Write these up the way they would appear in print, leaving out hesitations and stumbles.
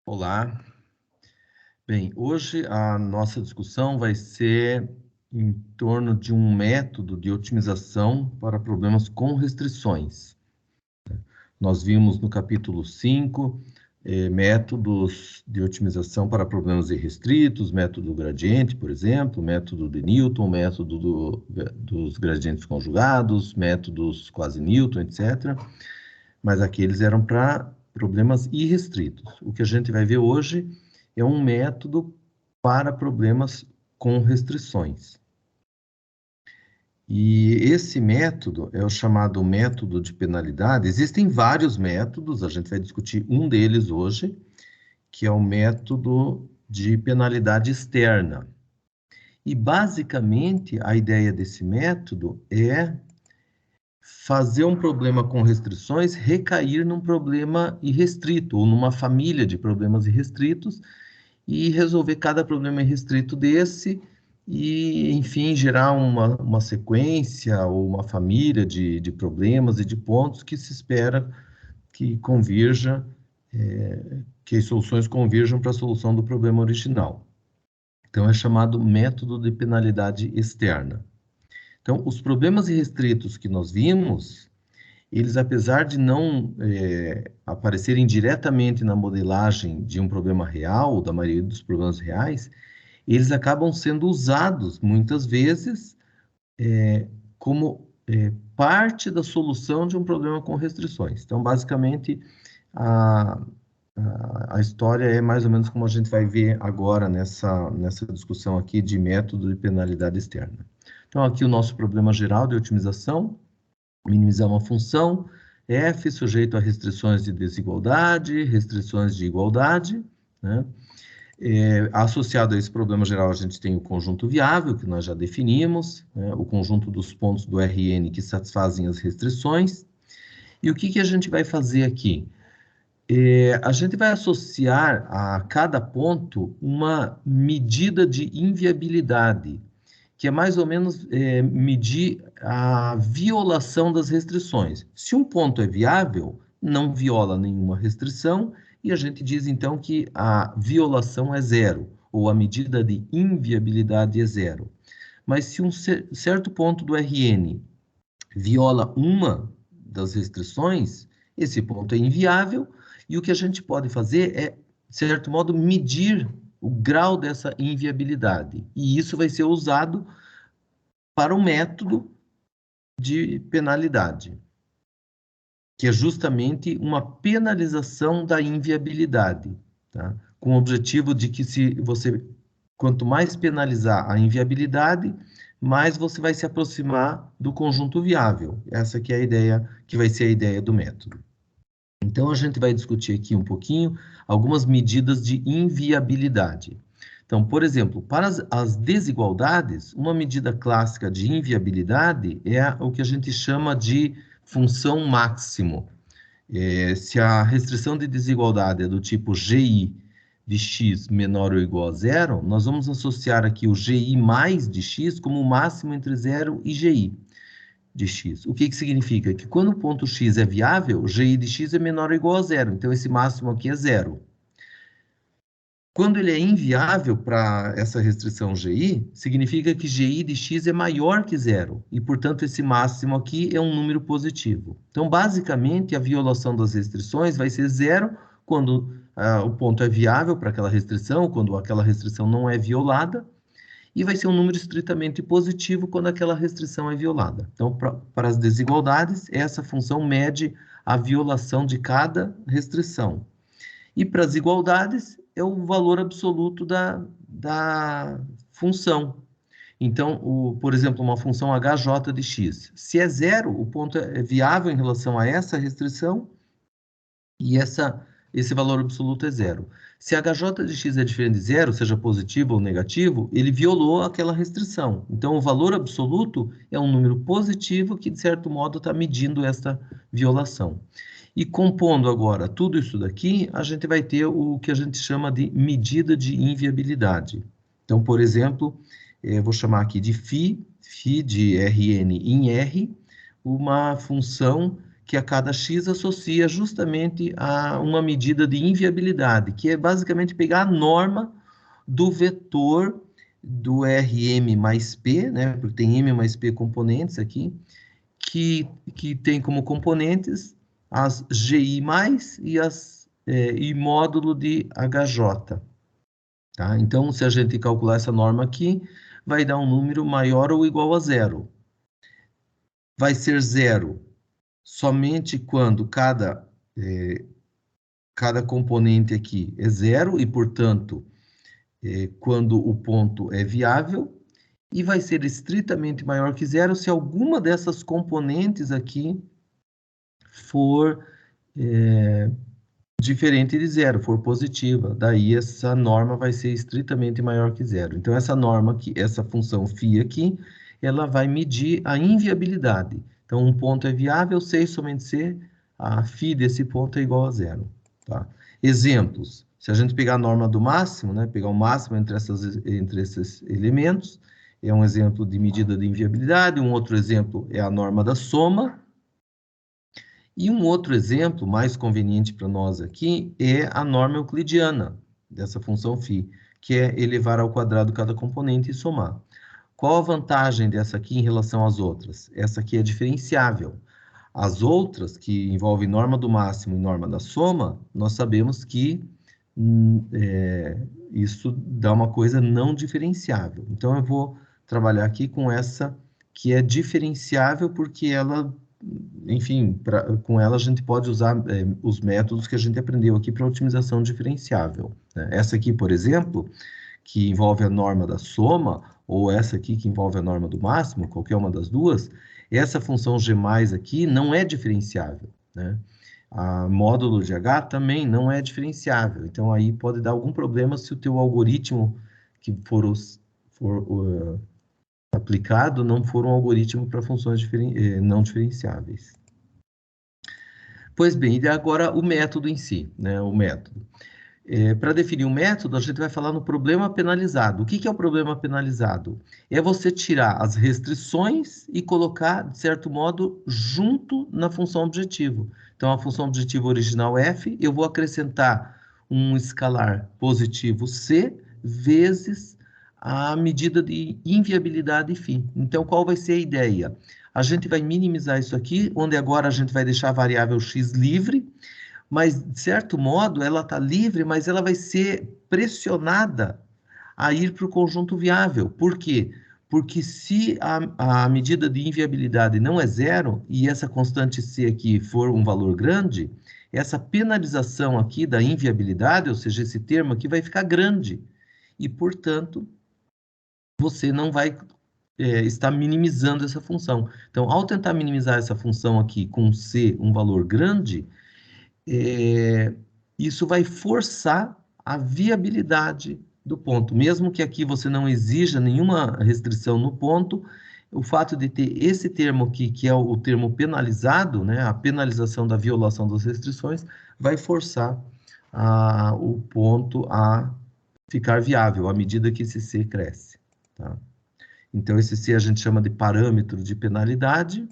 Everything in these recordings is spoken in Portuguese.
Olá. Bem, hoje a nossa discussão vai ser em torno de um método de otimização para problemas com restrições. Nós vimos no capítulo 5 métodos de otimização para problemas irrestritos, método gradiente, por exemplo, método de Newton, método dos gradientes conjugados, métodos quasi-Newton, etc. Mas aqueles eram para problemas irrestritos. O que a gente vai ver hoje é um método para problemas com restrições. E esse método é o chamado método de penalidade. Existem vários métodos, a gente vai discutir um deles hoje, que é o método de penalidade externa. E, basicamente, a ideia desse método é fazer um problema com restrições recair num problema irrestrito, ou numa família de problemas irrestritos, e resolver cada problema irrestrito desse e, enfim, gerar uma sequência ou uma família de problemas e de pontos que se espera que convirja, que as soluções convirjam para a solução do problema original. Então, é chamado método de penalidade externa. Então, os problemas irrestritos que nós vimos, eles, apesar de não aparecerem diretamente na modelagem de um problema real, da maioria dos problemas reais, eles acabam sendo usados, muitas vezes, como parte da solução de um problema com restrições. Então, basicamente, a história é mais ou menos como a gente vai ver agora nessa discussão aqui de método de penalidade externa. Então, aqui o nosso problema geral de otimização: minimizar uma função f sujeito a restrições de desigualdade, restrições de igualdade, né? Associado a esse problema geral, a gente tem o conjunto viável, que nós já definimos, né? O conjunto dos pontos do Rn que satisfazem as restrições. E o que a gente vai fazer aqui? A gente vai associar a cada ponto uma medida de inviabilidade, que é mais ou menos medir a violação das restrições. Se um ponto é viável, não viola nenhuma restrição, e a gente diz então que a violação é zero, ou a medida de inviabilidade é zero. Mas se um certo ponto do Rn viola uma das restrições, esse ponto é inviável, e o que a gente pode fazer é, de certo modo, medir o grau dessa inviabilidade. E isso vai ser usado para o método de penalidade, que é justamente uma penalização da inviabilidade, tá? Com o objetivo de que quanto mais penalizar a inviabilidade, mais você vai se aproximar do conjunto viável. Essa que é a ideia, que vai ser a ideia do método. Então, a gente vai discutir aqui um pouquinho algumas medidas de inviabilidade. Então, por exemplo, para as desigualdades, uma medida clássica de inviabilidade é o que a gente chama de função máximo. Se a restrição de desigualdade é do tipo GI de x menor ou igual a zero, nós vamos associar aqui o GI mais de x como o máximo entre zero e GI de x. O que significa? Que quando o ponto x é viável, GI de x é menor ou igual a zero. Então, esse máximo aqui é zero. Quando ele é inviável para essa restrição GI, significa que GI de x é maior que zero. E, portanto, esse máximo aqui é um número positivo. Então, basicamente, a violação das restrições vai ser zero quando o ponto é viável para aquela restrição, quando aquela restrição não é violada, e vai ser um número estritamente positivo quando aquela restrição é violada. Então, para as desigualdades, essa função mede a violação de cada restrição. E para as igualdades, é o valor absoluto da função. Então, por exemplo, uma função hj de x. Se é zero, o ponto é viável em relação a essa restrição, e esse valor absoluto é zero. Se hj de x é diferente de zero, seja positivo ou negativo, ele violou aquela restrição. Então, o valor absoluto é um número positivo que, de certo modo, está medindo essa violação. E compondo agora tudo isso daqui, a gente vai ter o que a gente chama de medida de inviabilidade. Então, por exemplo, vou chamar aqui de φ de Rn em R, uma função que a cada x associa justamente a uma medida de inviabilidade, que é basicamente pegar a norma do vetor do Rm mais P, né, porque tem M mais P componentes aqui, que tem como componentes as GI+, e módulo de HJ. Tá? Então, se a gente calcular essa norma aqui, vai dar um número maior ou igual a zero. Vai ser zero somente quando cada componente aqui é zero e, portanto, quando o ponto é viável, e vai ser estritamente maior que zero se alguma dessas componentes aqui for diferente de zero, for positiva. Daí essa norma vai ser estritamente maior que zero. Então essa norma aqui, essa função φ aqui, ela vai medir a inviabilidade. Então um ponto é viável se e somente se a φ desse ponto é igual a zero. Tá? Exemplos. Se a gente pegar a norma do máximo, né, pegar o máximo entre esses elementos, é um exemplo de medida de inviabilidade. Um outro exemplo é a norma da soma. E um outro exemplo mais conveniente para nós aqui é a norma euclidiana dessa função φ, que é elevar ao quadrado cada componente e somar. Qual a vantagem dessa aqui em relação às outras? Essa aqui é diferenciável. As outras, que envolvem norma do máximo e norma da soma, nós sabemos que isso dá uma coisa não diferenciável. Então, eu vou trabalhar aqui com essa que é diferenciável porque ela, enfim, com ela a gente pode usar os métodos que a gente aprendeu aqui para otimização diferenciável. Né? Essa aqui, por exemplo, que envolve a norma da soma, ou essa aqui que envolve a norma do máximo, qualquer uma das duas, essa função g+ aqui não é diferenciável, né? A módulo de H também não é diferenciável. Então, aí pode dar algum problema se o teu algoritmo que for aplicado não for um algoritmo para funções não diferenciáveis. Pois bem, e agora o método em si, né? O método. Para definir o método, a gente vai falar no problema penalizado. O que é o problema penalizado? É você tirar as restrições e colocar, de certo modo, junto na função objetivo. Então, a função objetivo original f, eu vou acrescentar um escalar positivo c vezes a medida de inviabilidade φ. Então, qual vai ser a ideia? A gente vai minimizar isso aqui, onde agora a gente vai deixar a variável x livre, mas, de certo modo, ela está livre, mas ela vai ser pressionada a ir para o conjunto viável. Por quê? Porque se a medida de inviabilidade não é zero, e essa constante C aqui for um valor grande, essa penalização aqui da inviabilidade, ou seja, esse termo aqui vai ficar grande. E, portanto, você não vai estar minimizando essa função. Então, ao tentar minimizar essa função aqui com C, um valor grande, isso vai forçar a viabilidade do ponto. Mesmo que aqui você não exija nenhuma restrição no ponto, o fato de ter esse termo aqui, que é o termo penalizado, né, a penalização da violação das restrições, vai forçar o ponto a ficar viável à medida que esse C cresce. Tá? Então, esse C a gente chama de parâmetro de penalidade,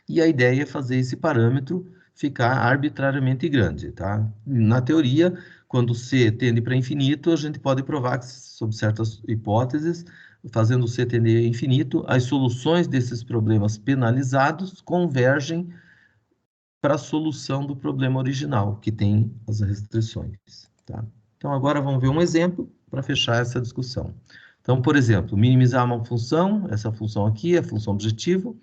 e a ideia é fazer esse parâmetro ficar arbitrariamente grande, tá? Na teoria, quando C tende para infinito, a gente pode provar que, sob certas hipóteses, fazendo C tender a infinito, as soluções desses problemas penalizados convergem para a solução do problema original, que tem as restrições, tá? Então, agora vamos ver um exemplo para fechar essa discussão. Então, por exemplo, minimizar uma função, essa função aqui é a função objetivo,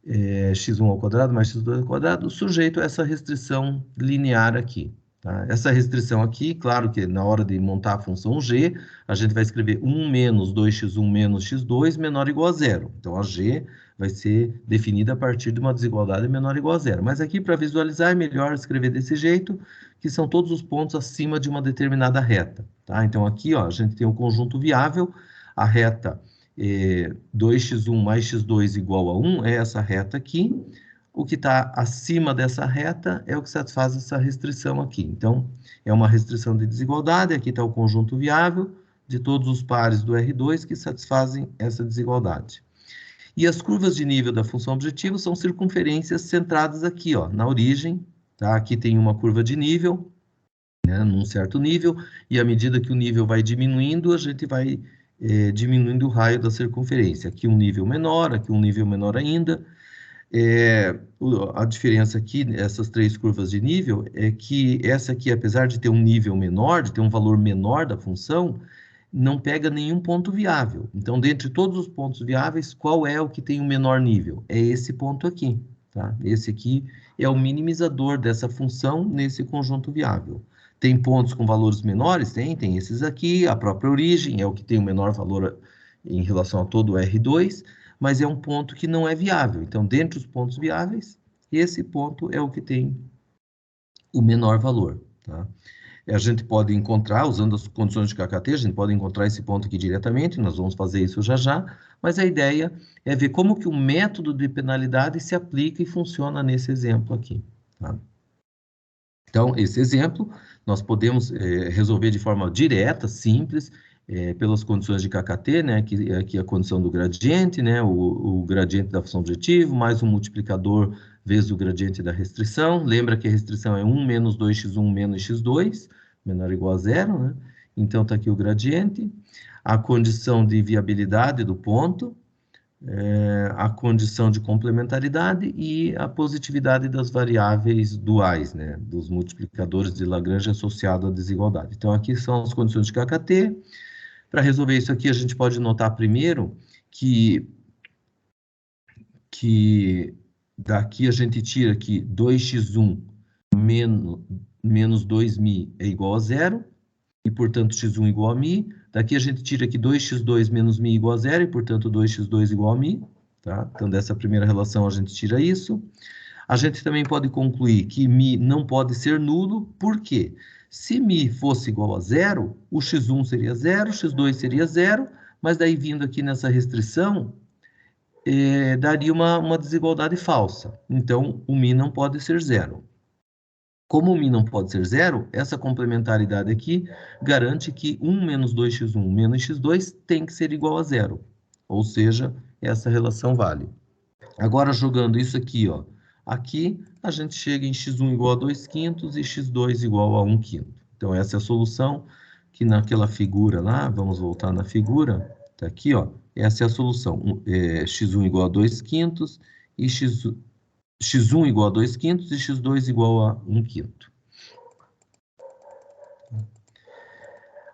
x1 ao quadrado mais x2 ao quadrado, sujeito a essa restrição linear aqui. Tá? Essa restrição aqui, claro que na hora de montar a função g, a gente vai escrever 1 menos 2x1 menos x2 menor ou igual a zero. Então, a g vai ser definida a partir de uma desigualdade menor ou igual a zero. Mas aqui, para visualizar, é melhor escrever desse jeito, que são todos os pontos acima de uma determinada reta. Tá? Então, aqui ó, a gente tem um conjunto viável, a reta 2x1 mais x2 igual a 1 é essa reta aqui. O que está acima dessa reta é o que satisfaz essa restrição aqui. Então, é uma restrição de desigualdade. Aqui está o conjunto viável de todos os pares do R2 que satisfazem essa desigualdade. E as curvas de nível da função objetivo são circunferências centradas aqui, ó, na origem, tá? Aqui tem uma curva de nível, né, num certo nível, e à medida que o nível vai diminuindo, a gente vai diminuindo o raio da circunferência. Aqui um nível menor, aqui um nível menor ainda. A diferença aqui, essas três curvas de nível, é que essa aqui, apesar de ter um nível menor, de ter um valor menor da função, não pega nenhum ponto viável. Então, dentre todos os pontos viáveis, qual é o que tem o menor nível? É esse ponto aqui, tá? Esse aqui é o minimizador dessa função nesse conjunto viável. Tem pontos com valores menores? Tem esses aqui, a própria origem é o que tem o menor valor em relação a todo o R2, mas é um ponto que não é viável. Então, dentre os pontos viáveis, esse ponto é o que tem o menor valor, tá? A gente pode encontrar, usando as condições de KKT, a gente pode encontrar esse ponto aqui diretamente, nós vamos fazer isso já já, mas a ideia é ver como que o método de penalidade se aplica e funciona nesse exemplo aqui, tá? Então, esse exemplo, nós podemos resolver de forma direta, simples, pelas condições de KKT, né, que aqui é a condição do gradiente, né, o gradiente da função objetivo, mais um multiplicador vezes o gradiente da restrição. Lembra que a restrição é 1 menos 2x1 menos x2, menor ou igual a zero, né? Então, está aqui o gradiente. A condição de viabilidade do ponto, a condição de complementaridade e a positividade das variáveis duais, né, dos multiplicadores de Lagrange associado à desigualdade. Então, aqui são as condições de KKT. Para resolver isso aqui, a gente pode notar primeiro que daqui a gente tira que 2x1 menos 2μ é igual a zero, e, portanto, x1 igual a μ. Daqui a gente tira que 2x2 menos μ igual a zero, e, portanto, 2x2 igual a μ. Tá? Então, dessa primeira relação, a gente tira isso. A gente também pode concluir que μ não pode ser nulo, por quê? Se μ fosse igual a zero, o x1 seria zero, x2 seria zero, mas daí, vindo aqui nessa restrição, daria uma desigualdade falsa. Então, o μ não pode ser zero. Como o μ não pode ser zero, essa complementaridade aqui garante que 1 menos 2x1 menos x2 tem que ser igual a zero. Ou seja, essa relação vale. Agora, jogando isso aqui, ó, aqui a gente chega em x1 igual a 2 quintos e x2 igual a 1 quinto. Então, essa é a solução que naquela figura lá, vamos voltar na figura, tá aqui, ó, essa é a solução. X1 igual a 2 quintos e x1 igual a 2 quintos e x2 igual a 1 quinto.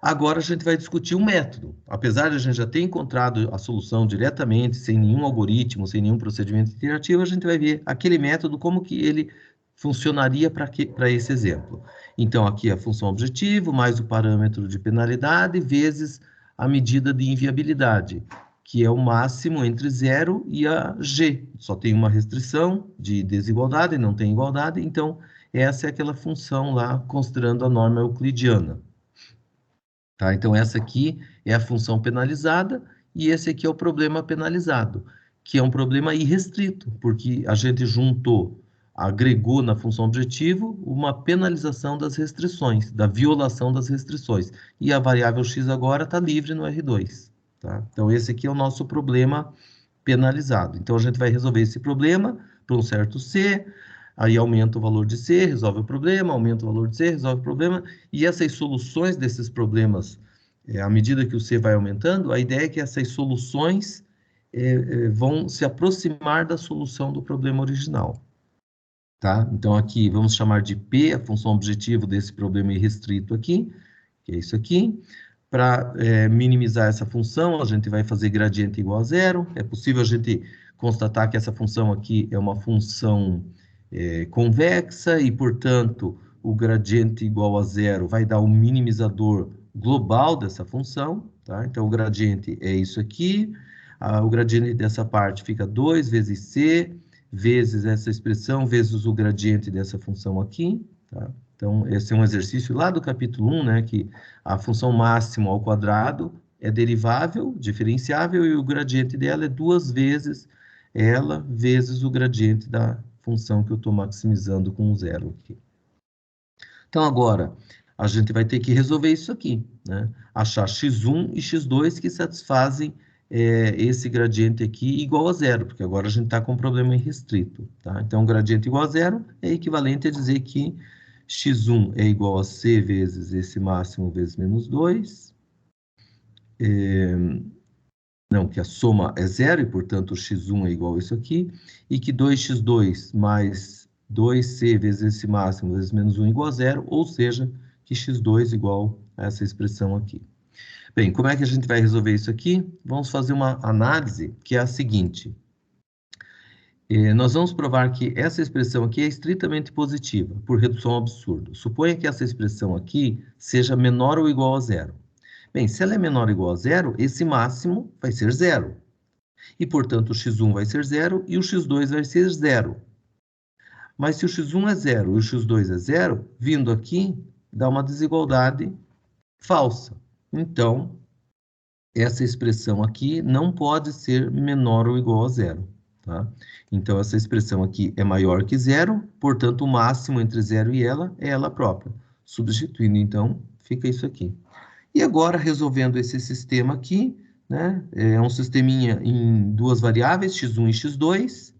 Agora a gente vai discutir o método. Apesar de a gente já ter encontrado a solução diretamente, sem nenhum algoritmo, sem nenhum procedimento iterativo, a gente vai ver aquele método, como que ele funcionaria para esse exemplo. Então, aqui a função objetivo, mais o parâmetro de penalidade, vezes a medida de inviabilidade, que é o máximo entre 0 e a g. Só tem uma restrição de desigualdade, não tem igualdade, então essa é aquela função lá, considerando a norma euclidiana. Tá? Então, essa aqui é a função penalizada e esse aqui é o problema penalizado, que é um problema irrestrito, porque a gente agregou na função objetivo uma penalização das restrições, da violação das restrições. E a variável x agora está livre no R2. Tá? Então, esse aqui é o nosso problema penalizado. Então, a gente vai resolver esse problema para um certo C, aí aumenta o valor de C, resolve o problema, aumenta o valor de C, resolve o problema, e essas soluções desses problemas, à medida que o C vai aumentando, a ideia é que essas soluções vão se aproximar da solução do problema original. Tá? Então, aqui, vamos chamar de P, a função objetivo desse problema irrestrito aqui, que é isso aqui. Para minimizar essa função, a gente vai fazer gradiente igual a zero. É possível a gente constatar que essa função aqui é uma função convexa e, portanto, o gradiente igual a zero vai dar o minimizador global dessa função. Tá? Então, o gradiente é isso aqui. O gradiente dessa parte fica 2 vezes C, vezes essa expressão, vezes o gradiente dessa função aqui. Tá? Então, esse é um exercício lá do capítulo 1, né, que a função máxima ao quadrado é derivável, diferenciável, e o gradiente dela é 2 vezes ela, vezes o gradiente da função que eu estou maximizando com zero aqui. Então, agora, a gente vai ter que resolver isso aqui, né? Achar x1 e x2 que satisfazem esse gradiente aqui igual a zero, porque agora a gente está com um problema irrestrito, tá? Então, gradiente igual a zero é equivalente a dizer que x1 é igual a c vezes esse máximo vezes menos 2. Não, que a soma é zero e, portanto, x1 é igual a isso aqui, e que 2x2 mais 2c vezes esse máximo vezes menos 1 igual a zero, ou seja, que x2 igual a essa expressão aqui. Bem, como é que a gente vai resolver isso aqui? Vamos fazer uma análise que é a seguinte. Nós vamos provar que essa expressão aqui é estritamente positiva, por redução ao absurdo. Suponha que essa expressão aqui seja menor ou igual a zero. Bem, se ela é menor ou igual a zero, esse máximo vai ser zero. E, portanto, o x1 vai ser zero e o x2 vai ser zero. Mas se o x1 é zero e o x2 é zero, vindo aqui, dá uma desigualdade falsa. Então, essa expressão aqui não pode ser menor ou igual a zero, tá? Então, essa expressão aqui é maior que zero, portanto, o máximo entre zero e ela é ela própria. Substituindo, então, fica isso aqui. E agora, resolvendo esse sistema aqui, né? É um sisteminha em duas variáveis, x1 e x2,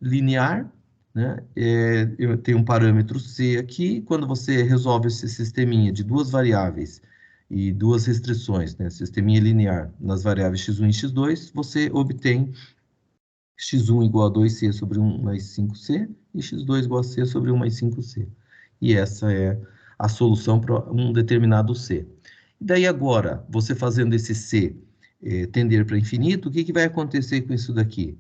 linear, né? Eu tenho um parâmetro c aqui. Quando você resolve esse sisteminha de duas variáveis e duas restrições, né? Sisteminha linear nas variáveis x1 e x2, você obtém x1 igual a 2c sobre 1 mais 5c e x2 igual a c sobre 1 mais 5c. E essa é a solução para um determinado c. E daí agora, você fazendo esse c tender para infinito, o que vai acontecer com isso daqui?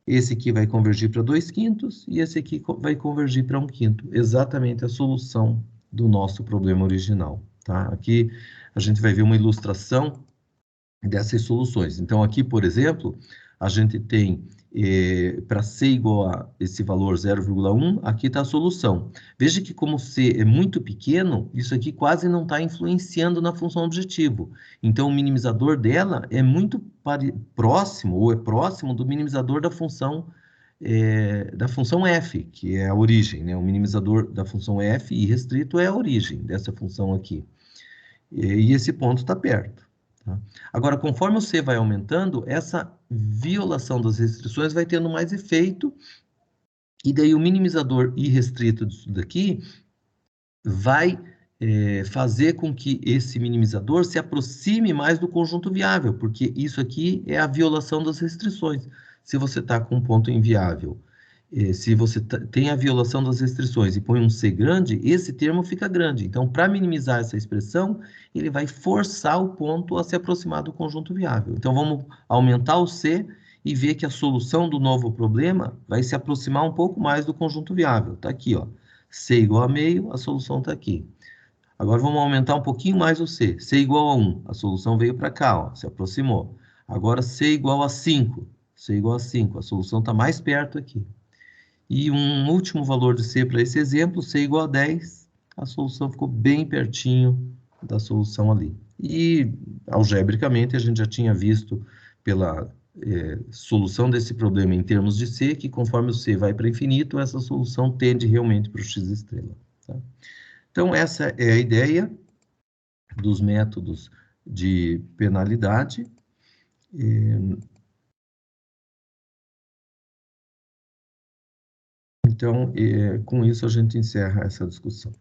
Esse aqui vai convergir para 2/5 e esse aqui vai convergir para 1/5. Exatamente a solução do nosso problema original, tá? Aqui a gente vai ver uma ilustração dessas soluções. Então, aqui, por exemplo, a gente tem, para c igual a esse valor 0,1, aqui está a solução. Veja que como c é muito pequeno, isso aqui quase não está influenciando na função objetivo. Então, o minimizador dela é muito próximo, ou é próximo do minimizador da função f, que é a origem, né? O minimizador da função f irrestrito é a origem dessa função aqui. E esse ponto está perto. Tá? Agora, conforme o C vai aumentando, essa violação das restrições vai tendo mais efeito, e daí o minimizador irrestrito disso daqui vai fazer com que esse minimizador se aproxime mais do conjunto viável, porque isso aqui é a violação das restrições. Se você está com um ponto inviável, se você tem a violação das restrições e põe um C grande, esse termo fica grande. Então, para minimizar essa expressão, ele vai forçar o ponto a se aproximar do conjunto viável. Então, vamos aumentar o C e ver que a solução do novo problema vai se aproximar um pouco mais do conjunto viável. Está aqui, ó. C igual a meio, a solução está aqui. Agora vamos aumentar um pouquinho mais o C. C igual a 1, a solução veio para cá, ó, se aproximou. Agora C igual a 5. C igual a 5, a solução está mais perto aqui. E um último valor de C para esse exemplo, C igual a 10, a solução ficou bem pertinho da solução ali. E, algebricamente, a gente já tinha visto pela solução desse problema em termos de C, que conforme o C vai para infinito, essa solução tende realmente para o x estrela. Tá? Então, essa é a ideia dos métodos de penalidade. Então, com isso a gente encerra essa discussão.